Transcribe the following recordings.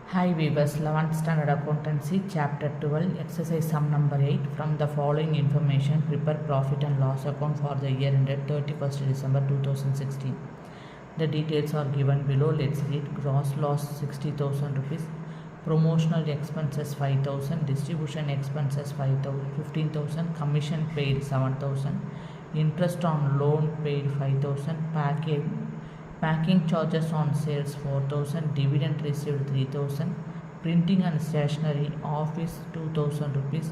Hi viewers, 11th Standard Accountancy, Chapter 12, Exercise Sum number 8. From the following information, prepare profit and loss account for the year ended 31st December 2016. The details are given below. Let's read. Gross loss 60,000 rupees, promotional expenses 5,000, distribution expenses 15,000, commission paid 7,000, interest on loan paid 5,000, packing charges on sales 4,000, dividend received 3,000, printing and stationery office 2,000 rupees,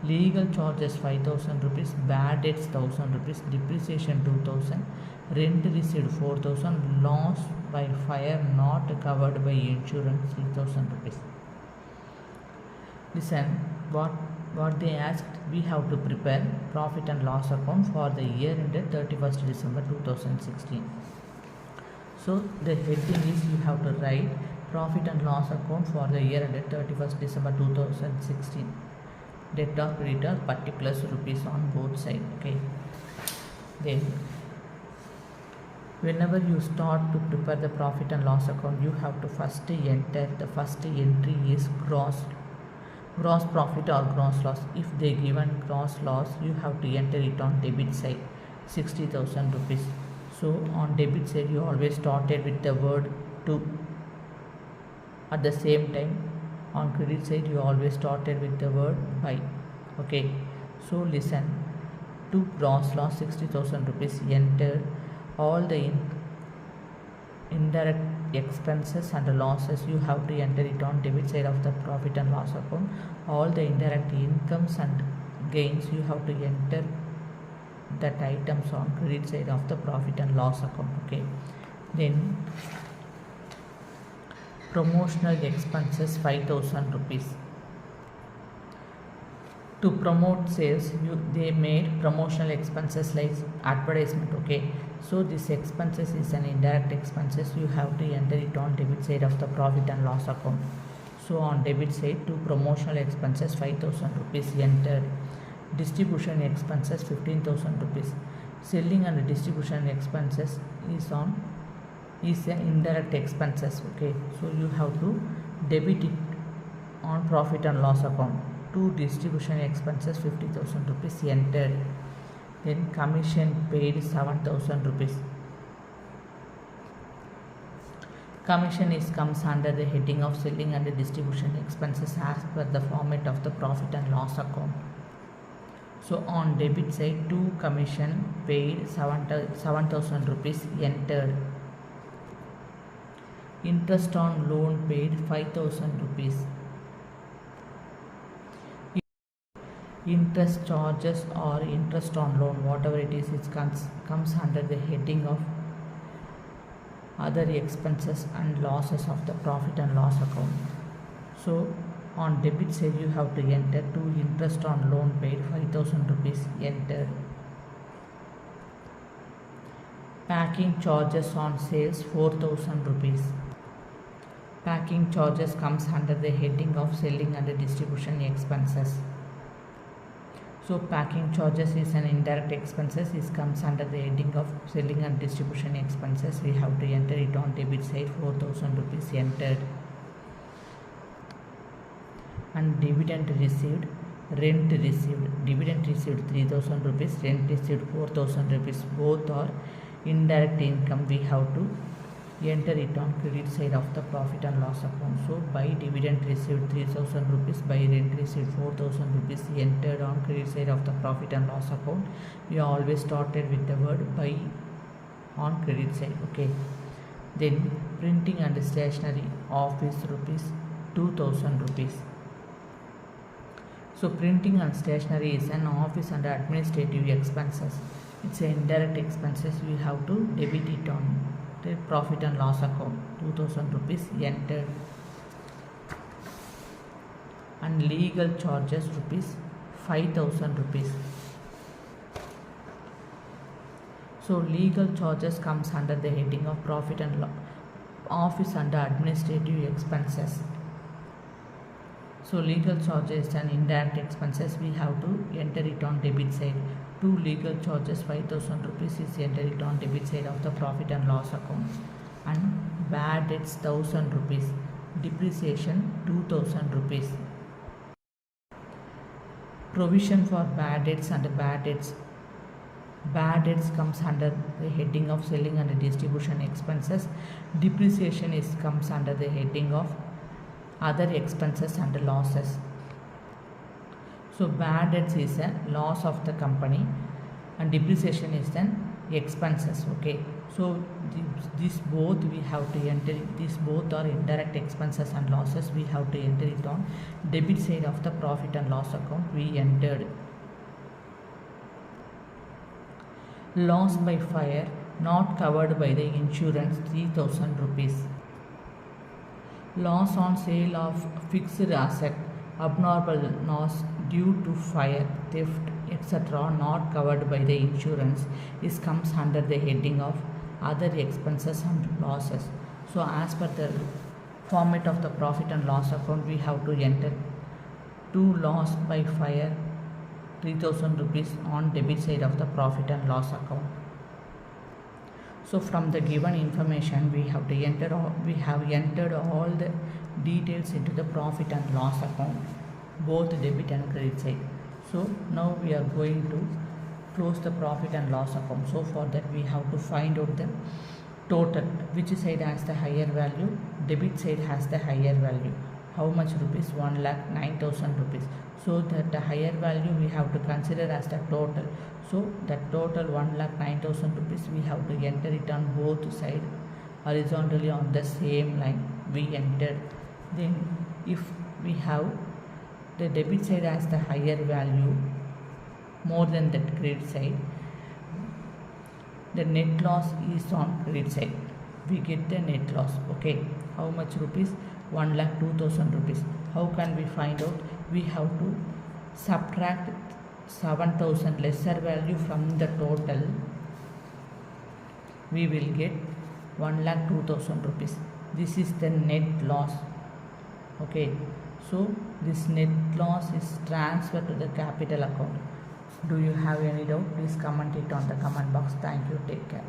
legal charges 5,000 rupees, bad debts 1,000 rupees, depreciation 2,000, rent received 4,000, loss by fire not covered by insurance 3,000 rupees. Listen what they asked. We have to prepare profit and loss account for the year ended 31st December 2016. So the heading is you have to write profit and loss account for the year ended 31st December 2016. Debtor, creditor, particulars rupees on both sides. Okay. Then whenever you start to prepare the profit and loss account, you have to first enter. The first entry is gross profit or gross loss. If they given gross loss, you have to enter it on debit side 60,000 rupees. So on debit side you always started with the word to. At the same time on credit side you always started with the word by. Okay, so listen. To gross loss 60,000 rupees, enter all the indirect expenses and losses. You have to enter it on debit side of the profit and loss account. All the indirect incomes and gains you have to enter that items on credit side of the profit and loss account. Okay, then promotional expenses 5,000 rupees. To promote sales, they made promotional expenses like advertisement. Okay, so this expenses is an indirect expenses. You have to enter it on debit side of the profit and loss account. So on debit side, to promotional expenses 5,000 rupees entered. Distribution expenses 15,000 rupees. Selling and distribution expenses is an indirect expenses. Okay, so you have to debit it on profit and loss account. To distribution expenses 50,000 rupees entered. Then commission paid 7,000 rupees. Commission comes under the heading of selling and distribution expenses as per the format of the profit and loss account. So on debit side, to commission paid 7,000 rupees entered. Interest on loan paid 5,000 rupees. Interest charges or interest on loan, whatever it is, it comes under the heading of other expenses and losses of the profit and loss account. So on debit side you have to enter to interest on loan paid 5,000 rupees entered. Packing charges on sales 4,000 rupees. Packing charges comes under the heading of selling and distribution expenses. So packing charges is an indirect expenses. It comes under the heading of selling and distribution expenses. We have to enter it on debit side 4,000 rupees entered. And dividend received, rent received. Dividend received 3,000 rupees, rent received 4,000 rupees. Both are indirect income. We have to enter it on credit side of the profit and loss account. So by dividend received 3,000 rupees, by rent received 4,000 rupees entered on credit side of the profit and loss account. We always started with the word by on credit side. Okay, then printing and stationery office rupees 2,000 rupees. So printing and stationery is an office and administrative expenses. It's an indirect expenses. We have to debit it on the profit and loss account. 2,000 rupees entered. And legal charges rupees 5,000 rupees. So legal charges comes under the heading of profit and loss office and administrative expenses. So legal charges and indirect expenses, we have to enter it on debit side. To legal charges 5,000 rupees is enter it on debit side of the profit and loss account. And bad debts 1,000 rupees. depreciation 2000 rupees. Provision for bad debts and bad debts. Bad debts comes under the heading of selling and distribution expenses. Depreciation comes under the heading of other expenses and losses. So bad debts is a loss of the company and depreciation is then expenses. Okay, so these both we have to enter. These both are indirect expenses and losses. We have to enter it on debit side of the profit and loss account. We entered loss by fire not covered by the insurance 3000 rupees. Loss on sale of fixed asset, abnormal loss due to fire, theft, etc. not covered by the insurance comes under the heading of other expenses and losses. So as per the format of the profit and loss account, we have to enter to loss by fire 3000 rupees on debit side of the profit and loss account. So from the given information we have entered all the details into the profit and loss account, both debit and credit side. So now we are going to close the profit and loss account. So for that we have to find out the total, which side has the higher value, debit side has the higher value. How much rupees? 1,09,000 rupees. So that the higher value we have to consider as the total. So that total 1,09,000 rupees we have to enter it on both sides horizontally on the same line. We entered. Then if we have the debit side as the higher value more than that credit side, the net loss is on credit side. We get the net loss. Okay, how much rupees? 1,02,000 rupees. How can we find out? We have to subtract 7,000 lesser value from the total. We will get 1,02,000 rupees. This is the net loss. Okay, so this net loss is transferred to the capital account. Do you have any doubt? Please comment it on the comment box. Thank you. Take care.